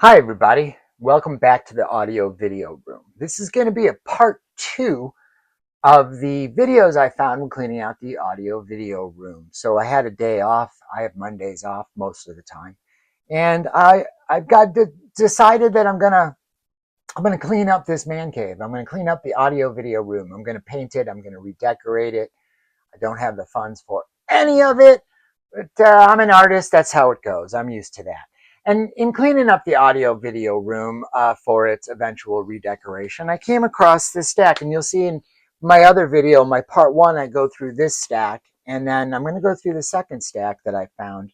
Hi, everybody. Welcome back to the audio video room. This is going to be a part two of the videos I found when cleaning out the audio video room. So I had a day off. I have Mondays off most of the time. And I've decided that I'm gonna clean up this man cave. I'm gonna clean up the audio video room. I'm gonna paint it. I'm gonna redecorate it. I don't have the funds for any of it, but I'm an artist. That's how it goes. I'm used to that. And in cleaning up the audio video room for its eventual redecoration, I came across this stack. And you'll see in my other video, my part one, I go through this stack. And then I'm going to go through the second stack that I found.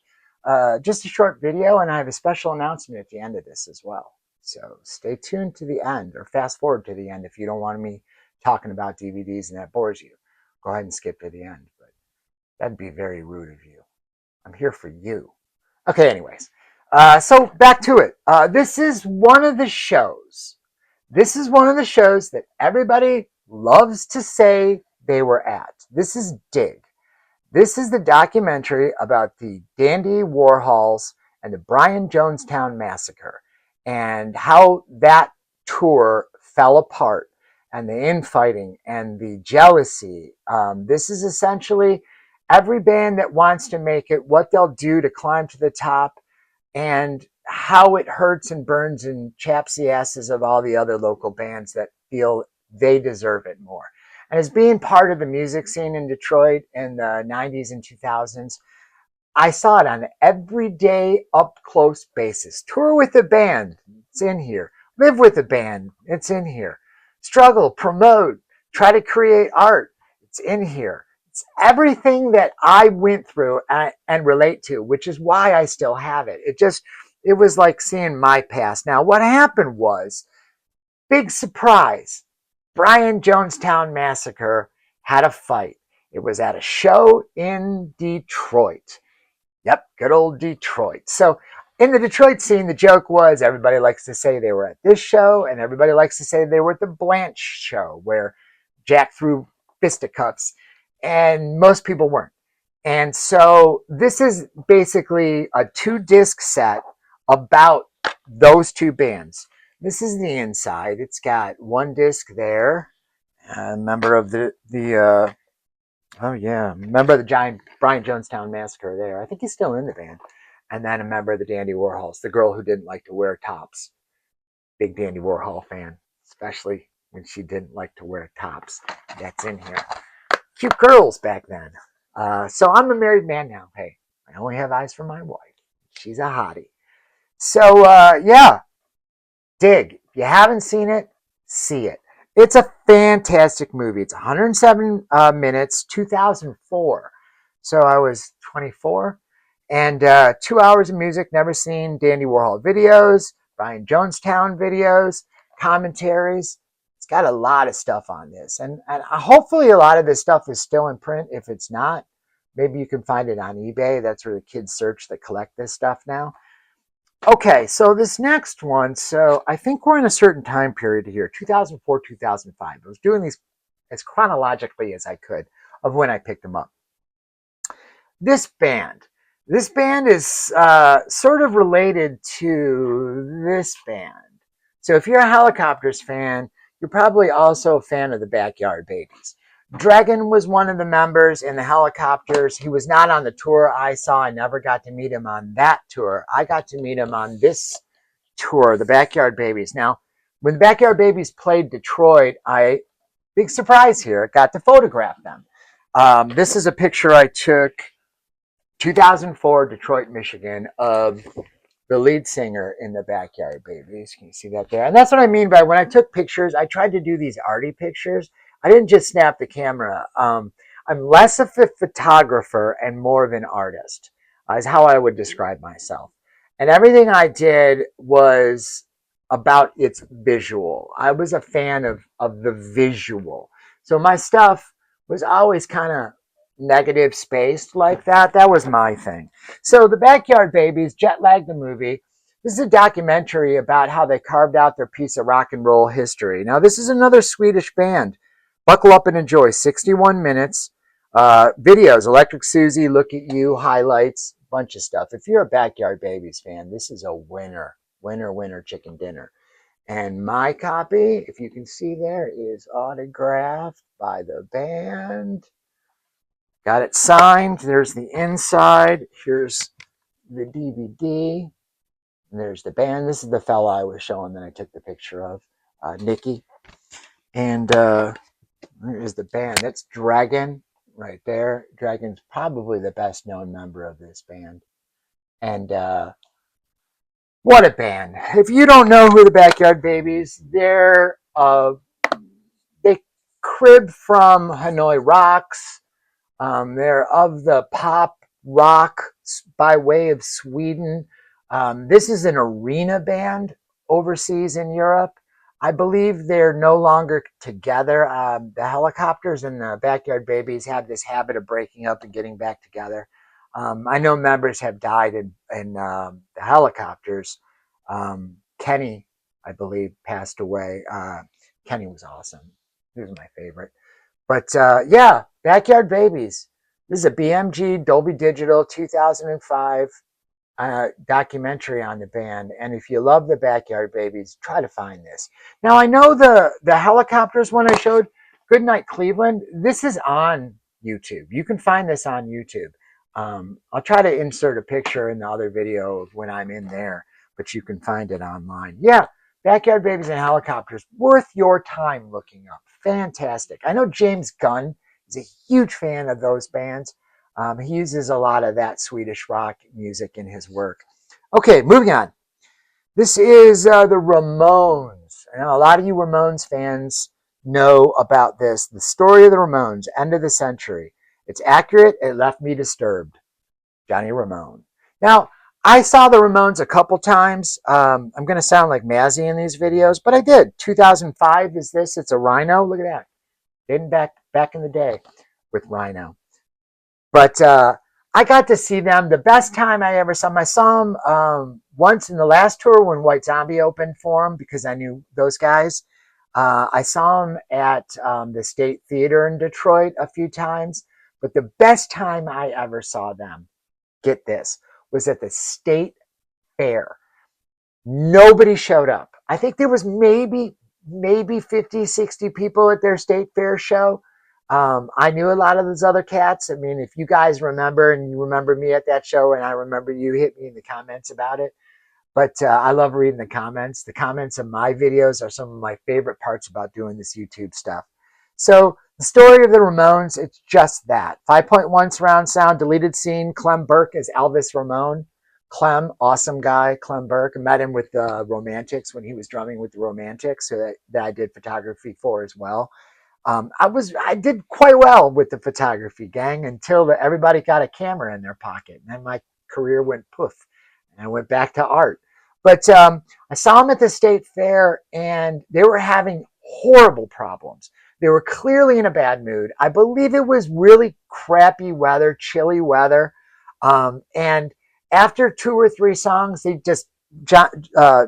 Just a short video, and I have a special announcement at the end of this as well. So stay tuned to the end, or fast forward to the end if you don't want me talking about DVDs and that bores you. Go ahead and skip to the end, but that'd be very rude of you. I'm here for you. Okay, anyways. So back to it. This is one of the shows. This is one of the shows that everybody loves to say they were at. This is Dig. This is the documentary about the Dandy Warhols and the Brian Jonestown Massacre and how that tour fell apart and the infighting and the jealousy. This is essentially every band that wants to make it, what they'll do to climb to the top, and how it hurts and burns and chaps the asses of all the other local bands that feel they deserve it more. And as being part of the music scene in Detroit in the 90s and 2000s, I saw it on an everyday, up-close basis. Tour with a band, it's in here. Live with a band, it's in here. Struggle, promote, try to create art, it's in here. It's everything that I went through and relate to, which is why I still have it. It was like seeing my past. Now, what happened was, big surprise, Brian Jonestown Massacre had a fight. It was at a show in Detroit. Yep, good old Detroit. So in the Detroit scene, the joke was everybody likes to say they were at this show, and everybody likes to say they were at the Blanche show, where Jack threw fisticuffs, and most people weren't. And so this is basically a 2-disc set about those two bands. This is the inside. It's got one disc there, a member of member of the giant Brian Jonestown Massacre there. I think he's still in the band. And then a member of the Dandy Warhols, the girl who didn't like to wear tops. Big Dandy Warhol fan, especially when she didn't like to wear tops. That's in here. Cute girls back then. So I'm a married man now. Hey, I only have eyes for my wife. She's a hottie. So yeah, Dig. If you haven't seen it, see it. It's a fantastic movie. It's 107 minutes, 2004. So I was 24. And 2 hours of music, never seen Dandy Warhol videos, Brian Jonestown videos, commentaries. It's got a lot of stuff on this. And hopefully a lot of this stuff is still in print. If it's not, maybe you can find it on eBay. That's where the kids search that collect this stuff now. Okay, so this next one, so I think we're in a certain time period here, 2004, 2005. I was doing these as chronologically as I could of when I picked them up. This band is sort of related to this band. So if you're a Helicopters fan, you're probably also a fan of the Backyard Babies. Dragon was one of the members in the Helicopters. He was not on the tour I saw. I never got to meet him on that tour. I got to meet him on this tour, the Backyard Babies. Now, when the Backyard Babies played Detroit, big surprise here, got to photograph them. This is a picture I took 2004, Detroit, Michigan, of the lead singer in the Backyard Babies. Can you see that there? And that's what I mean by when I took pictures, I tried to do these arty pictures. I didn't just snap the camera. I'm less of a photographer and more of an artist, is how I would describe myself. And everything I did was about its visual. I was a fan of the visual. So my stuff was always kind of negative spaced like that. That was my thing. So the Backyard Babies, Jet Lag the movie. This is a documentary about how they carved out their piece of rock and roll history. Now, this is another Swedish band. Buckle up and enjoy. 61 minutes. Videos, Electric Susie, Look at You, highlights, bunch of stuff. If you're a Backyard Babies fan, this is a winner. Winner, winner, chicken dinner. And my copy, if you can see there, is autographed by the band. Got it signed. There's the inside. Here's the DVD. And there's the band. This is the fella I was showing that I took the picture of, Nikki. And here's the band. That's Dragon right there. Dragon's probably the best known member of this band. And what a band. If you don't know who the Backyard Babies, they crib from Hanoi Rocks. They're of the pop rock by way of Sweden. This is an arena band overseas in Europe. I believe they're no longer together. The Helicopters and the Backyard Babies have this habit of breaking up and getting back together. I know members have died in the Helicopters. Kenny, I believe, passed away. Kenny was awesome. He was my favorite. But yeah, Backyard Babies. This is a BMG Dolby Digital 2005 documentary on the band. And if you love the Backyard Babies, try to find this. Now, I know the Helicopters one I showed, Goodnight Cleveland, this is on YouTube. You can find this on YouTube. I'll try to insert a picture in the other video of when I'm in there, but you can find it online. Yeah, Backyard Babies and Helicopters, worth your time looking up. Fantastic. I know James Gunn is a huge fan of those bands. He uses a lot of that Swedish rock music in his work. Okay, moving on. This is the Ramones. Now, a lot of you Ramones fans know about this. The story of the Ramones, end of the century. It's accurate. It left me disturbed. Johnny Ramone. Now, I saw the Ramones a couple times. I'm going to sound like Mazzy in these videos, but I did. 2005 is this. It's a Rhino. Look at that. Dating back in the day with Rhino. But I got to see them. The best time I ever saw them, I saw them once in the last tour when White Zombie opened for them because I knew those guys. I saw them at the State Theater in Detroit a few times. But the best time I ever saw them, get this, was at the State Fair. Nobody showed up. I think there was maybe 50, 60 people at their State Fair show. I knew a lot of those other cats. I mean, if you guys remember and you remember me at that show and I remember you, hit me in the comments about it. But I love reading the comments. The comments of my videos are some of my favorite parts about doing this YouTube stuff. So the story of the Ramones, it's just that. 5.1 surround sound, deleted scene, Clem Burke as Elvis Ramone. Clem, awesome guy, Clem Burke. I met him with the Romantics when he was drumming with the Romantics, so that I did photography for as well. I did quite well with the photography gang until everybody got a camera in their pocket. And then my career went poof and I went back to art. But I saw them at the State Fair and they were having horrible problems. They were clearly in a bad mood. I believe it was really crappy weather, chilly weather. And after 2 or 3 songs, they just,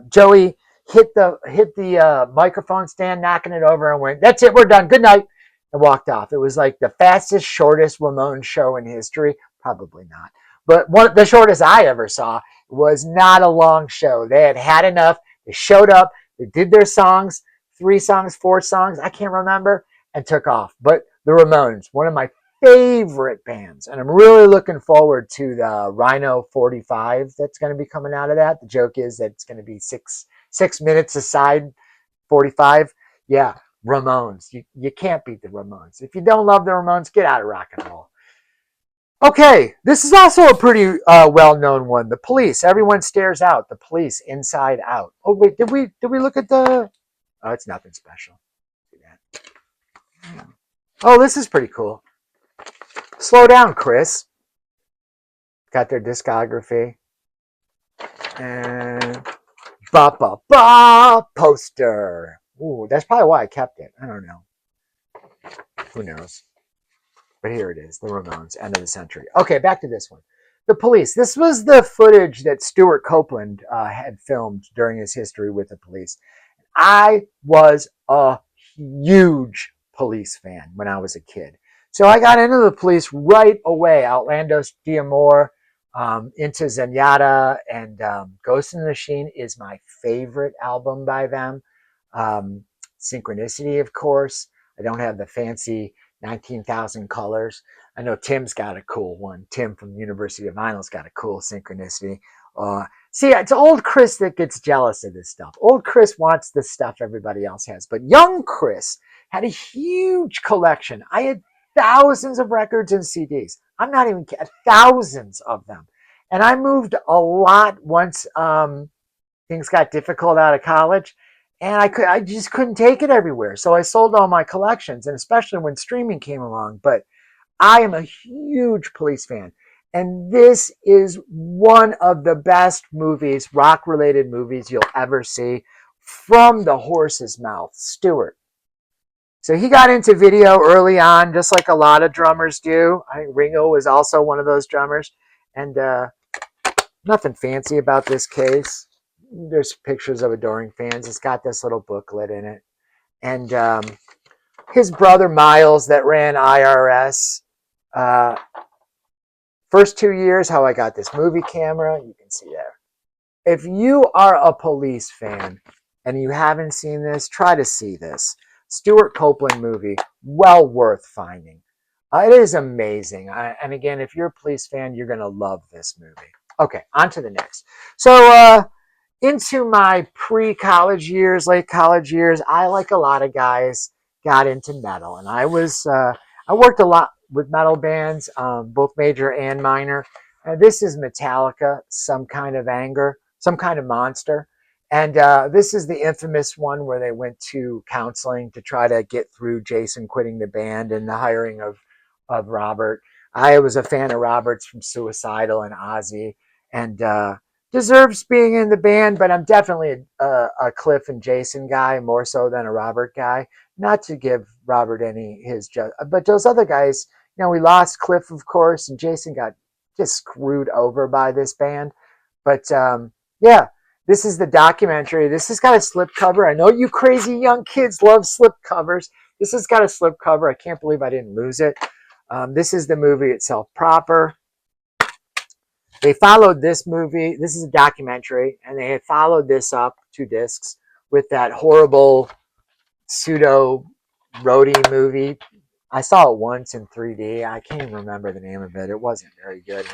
Joey hit the microphone stand, knocking it over, and went, "That's it, we're done. Good night," and walked off. It was like the fastest, shortest Ramones show in history. Probably not, but the shortest I ever saw. Was not a long show. They had enough. They showed up. They did their songs, 3 songs, 4 songs, I can't remember, and took off. But the Ramones, one of my favorite bands, and I'm really looking forward to the Rhino 45 that's going to be coming out of that. The joke is that it's going to be 6 minutes aside, 45. Yeah, Ramones. You can't beat the Ramones. If you don't love the Ramones, get out of rock and roll. Okay, this is also a pretty well-known one. The Police. Everyone stares out. The Police, Inside Out. Oh wait, did we look at the? Oh, it's nothing special. See that? Oh, this is pretty cool. Slow down, Chris. Got their discography and poster. Ooh, that's probably why I kept it. I don't know. Who knows? But here it is, the Ramones, end of the century. Okay, back to this one. The Police. This was the footage that Stuart Copeland had filmed during his history with the Police. I was a huge Police fan when I was a kid. So I got into the Police right away. Outlandos D'Amour, Into Zenyatta and Ghost in the Machine is my favorite album by them. Um, Synchronicity, of course. I don't have the fancy 19,000 colors. I know Tim's got a cool one. Tim from University of Vinyl's got a cool Synchronicity. See, it's old Chris that gets jealous of this stuff. Old Chris wants the stuff everybody else has. But young Chris had a huge collection. I had thousands of records and CDs. I'm not even kidding, thousands of them. And I moved a lot once things got difficult out of college, and I just couldn't take it everywhere. So I sold all my collections, and especially when streaming came along. But I am a huge Police fan. And this is one of the best movies, rock related movies you'll ever see, from the horse's mouth, Stewart. So he got into video early on, just like a lot of drummers do. I think Ringo was also one of those drummers. And nothing fancy about this case. There's pictures of adoring fans. It's got this little booklet in it. And his brother Miles that ran IRS. First 2 years, how I got this movie camera, you can see there. If you are a Police fan and you haven't seen this, try to see this. Stuart Copeland movie, well worth finding. It is amazing. And again, if you're a Police fan, you're going to love this movie. Okay, on to the next. So into my pre-college years, late college years, I, like a lot of guys, got into metal. And I worked a lot with metal bands, both major and minor. This is Metallica, Some Kind of Anger, Some Kind of Monster. And this is the infamous one where they went to counseling to try to get through Jason quitting the band and the hiring of Robert. I was a fan of Robert's from Suicidal and Ozzy, and deserves being in the band, but I'm definitely a Cliff and Jason guy more so than a Robert guy. Not to give Robert any but those other guys, we lost Cliff, of course, and Jason got just screwed over by this band. But yeah, this is the documentary. This has got a slip cover. I know you crazy young kids love slip covers. This has got a slip cover. I can't believe I didn't lose it. This is the movie itself proper. They followed this movie. This is a documentary, and they had followed this up 2 discs with that horrible pseudo roadie movie. I saw it once in 3D. I can't even remember the name of it. It wasn't very good.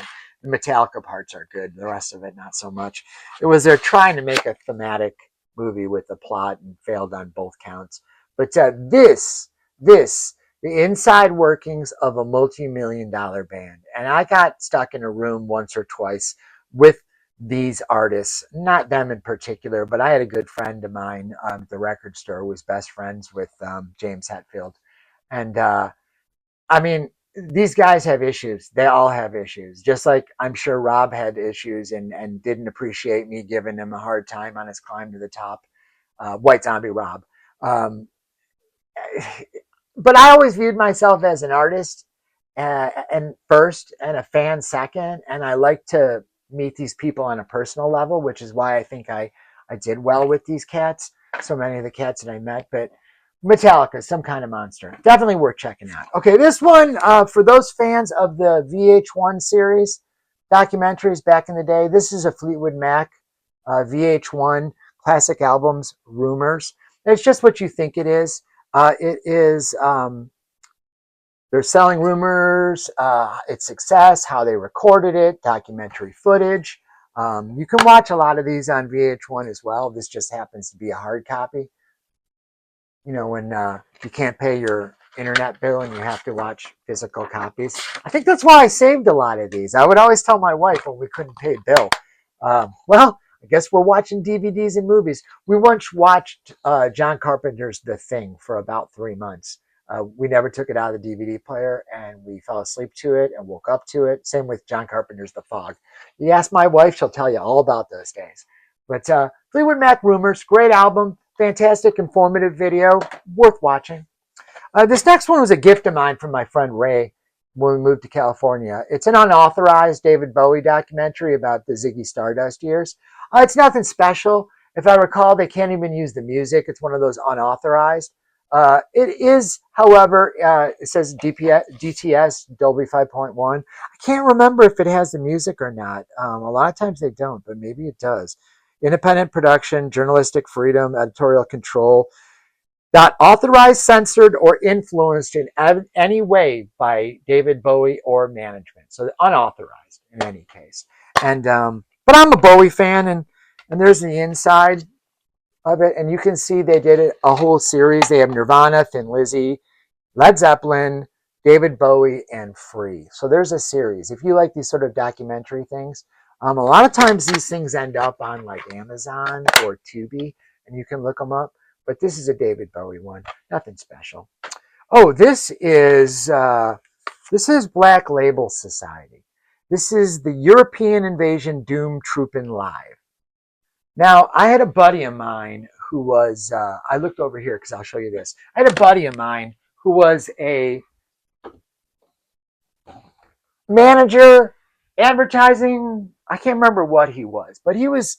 The Metallica parts are good. The rest of it, not so much. It was they're trying to make a thematic movie with a plot and failed on both counts. But this, the inside workings of a multi-million-dollar band. And I got stuck in a room once or twice with these artists, not them in particular, but I had a good friend of mine at the record store who was best friends with James Hetfield. And I mean, these guys have issues. They all have issues. Just like I'm sure Rob had issues and didn't appreciate me giving him a hard time on his climb to the top. White Zombie Rob. But I always viewed myself as an artist and first and a fan second. And I like to meet these people on a personal level, which is why I think I did well with these cats. So many of the cats that I met. But Metallica, Some Kind of Monster. Definitely worth checking out. Okay, this one, for those fans of the VH1 series, documentaries back in the day, this is a Fleetwood Mac VH1 classic albums, Rumors. It's just what you think it is. It is, they're selling Rumors, its success, how they recorded it, documentary footage. You can watch a lot of these on VH1 as well. This just happens to be a hard copy. When you can't pay your internet bill and you have to watch physical copies. I think that's why I saved a lot of these. I would always tell my wife when we couldn't pay a bill, well, I guess we're watching DVDs and movies. We once watched John Carpenter's The Thing for about 3 months. We never took it out of the DVD player, and we fell asleep to it and woke up to it. Same with John Carpenter's The Fog. You ask my wife, she'll tell you all about those days. But Fleetwood Mac Rumors, great album, fantastic, informative video, worth watching. This next one was a gift of mine from my friend Ray when we moved to California. It's an unauthorized David Bowie documentary about the Ziggy Stardust years. It's nothing special. If I recall, they can't even use the music. It's one of those unauthorized. It is, however, it says DTS Dolby 5.1. I can't remember if it has the music or not. A lot of times they don't, but maybe it does. Independent production, journalistic freedom, editorial control. Not authorized, censored, or influenced in any way by David Bowie or management. So unauthorized in any case. And but I'm a Bowie fan, and there's the inside of it, and you can see they did it a whole series. They have Nirvana, Thin Lizzy, Led Zeppelin, David Bowie, and Free. So there's a series. If you like these sort of documentary things, a lot of times these things end up on like Amazon or Tubi, and you can look them up. But this is a David Bowie one. Nothing special. Oh, this is Black Label Society. This is the European Invasion Doom Troopin' Live. Now, I had a buddy of mine who was, I looked over here because I'll show you this. I had a buddy of mine who was a manager, advertising. I can't remember what he was, but he was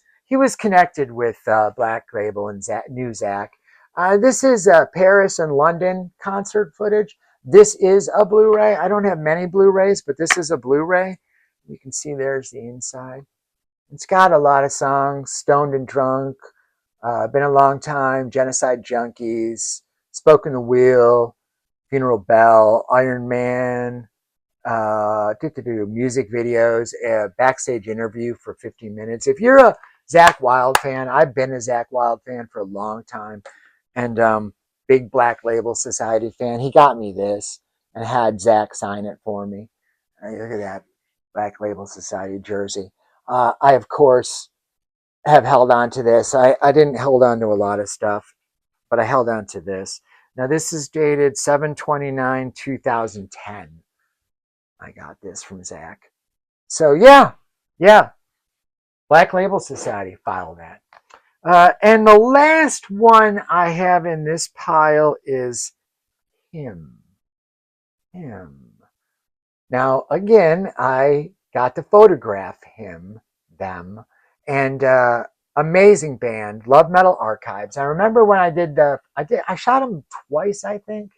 connected with Black Label and New Zach. This is Paris and London concert footage. This is a Blu-ray. I don't have many Blu-rays, but this is a Blu-ray. You can see there's the inside. It's got a lot of songs, Stoned and Drunk, Been a Long Time, Genocide Junkies, Spoken the Wheel, Funeral Bell, Iron Man, music videos, a backstage interview for 15 minutes. If you're a Zach Wild fan, I've been a Zach Wild fan for a long time, and big Black Label Society fan. He got me this and had Zach sign it for me. Look at that Black Label Society jersey. I, of course, have held on to this. I didn't hold on to a lot of stuff, but I held on to this. Now, this is dated 7/29/2010. I got this from Zach. So, yeah, Black Label Society, file that. And the last one I have in this pile is him. Now, again, I got to photograph them, and amazing band, Love Metal Archives. I remember when I shot them twice, I think,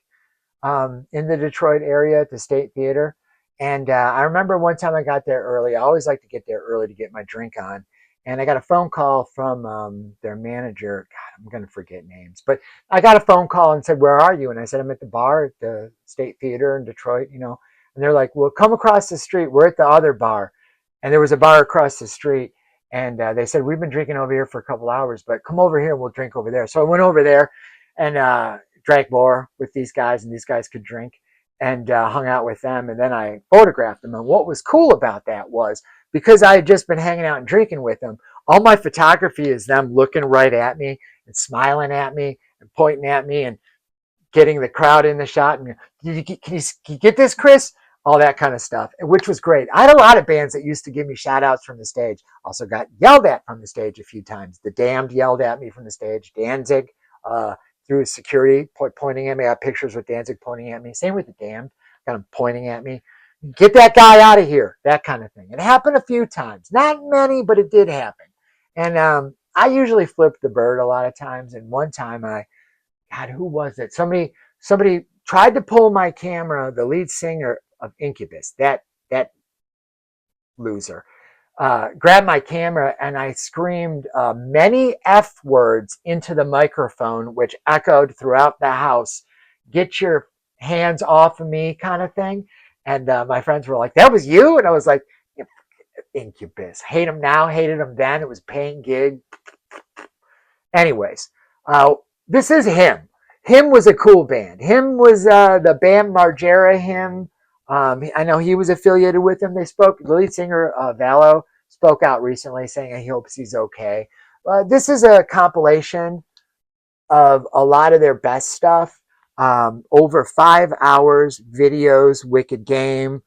in the Detroit area at the State Theater. And I remember one time I got there early. I always like to get there early to get my drink on. And I got a phone call from their manager. God, I'm going to forget names. But I got a phone call and said, "Where are you?" And I said, "I'm at the bar at the State Theater in Detroit, you know." And they're like, "Well, come across the street. We're at the other bar." And there was a bar across the street. And they said, "We've been drinking over here for a couple hours, but come over here and we'll drink over there." So I went over there and drank more with these guys, and these guys could drink, and hung out with them. And then I photographed them. And what was cool about that was because I had just been hanging out and drinking with them, all my photography is them looking right at me and smiling at me and pointing at me and getting the crowd in the shot. And can you get this, Chris? All that kind of stuff, which was great. I had a lot of bands that used to give me shout outs from the stage. Also got yelled at from the stage a few times. The Damned yelled at me from the stage. Danzig, through security, pointing at me. I have pictures with Danzig pointing at me. Same with the Damned, kind of pointing at me. Get that guy out of here, that kind of thing. It happened a few times. Not many, but it did happen. And I usually flip the bird a lot of times. And one time God, who was it? Somebody tried to pull my camera, the lead singer of Incubus, that loser, grabbed my camera, and I screamed many F words into the microphone, which echoed throughout the house. "Get your hands off of me," kind of thing. And my friends were like, "That was you?" And I was like, "Incubus. Hate them now, hated them then. It was a paying gig." Anyways, this is him. Him was a cool band. Him was the band Margera. I know he was affiliated with them. The lead singer, Valo, spoke out recently saying he hopes he's okay. This is a compilation of a lot of their best stuff. Over 5 hours, videos, Wicked Game,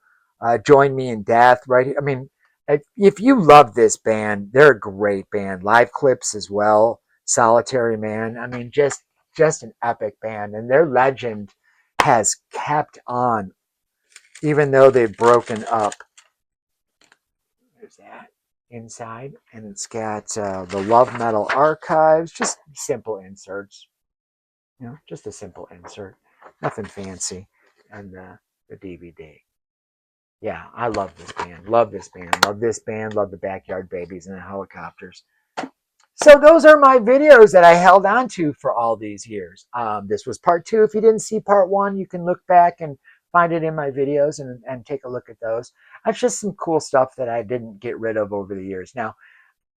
Join Me in Death, right? I mean, if you love this band, they're a great band. Live clips as well. Solitary Man. I mean, just an epic band. And their legend has kept on, even though they've broken up. There's that inside. And it's got the Love Metal Archives, just simple inserts. just a simple insert, nothing fancy, and the DVD. Yeah, I love this band. Love this band. Love this band. Love the Backyard Babies and the Helicopters. So those are my videos that I held on to for all these years. This was part 2. If you didn't see part 1, you can look back and find it in my videos and take a look at those. That's just some cool stuff that I didn't get rid of over the years. Now,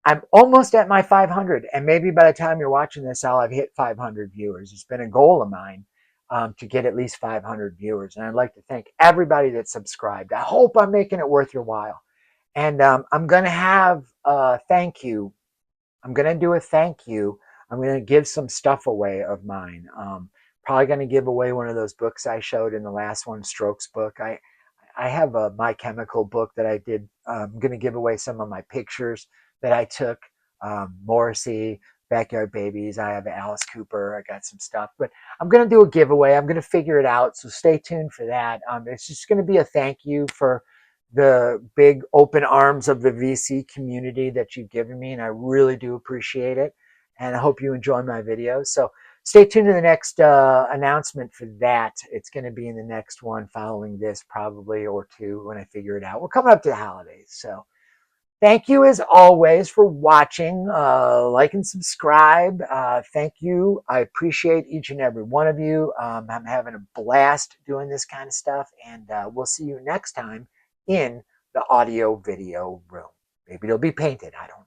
I'm almost at my 500, and maybe by the time you're watching this, I'll have hit 500 viewers. It's been a goal of mine to get at least 500 viewers, and I'd like to thank everybody that subscribed. I hope I'm making it worth your while. And I'm going to have a thank you. I'm going to do a thank you. I'm going to give some stuff away of mine. Probably going to give away one of those books I showed in the last one, Strokes book. I have a My Chemical book that I did. I'm going to give away some of my pictures that I took. Morrissey, Backyard Babies. I have Alice Cooper. I got some stuff. But I'm going to do a giveaway. I'm going to figure it out. So stay tuned for that. It's just going to be a thank you for the big open arms of the VC community that you've given me. And I really do appreciate it. And I hope you enjoy my videos. So stay tuned to the next announcement for that. It's going to be in the next one following this, probably, or 2 when I figure it out. We're coming up to the holidays. So thank you as always for watching. Like and subscribe. Thank you. I appreciate each and every one of you. I'm having a blast doing this kind of stuff. And we'll see you next time in the audio video room. Maybe it'll be painted. I don't know.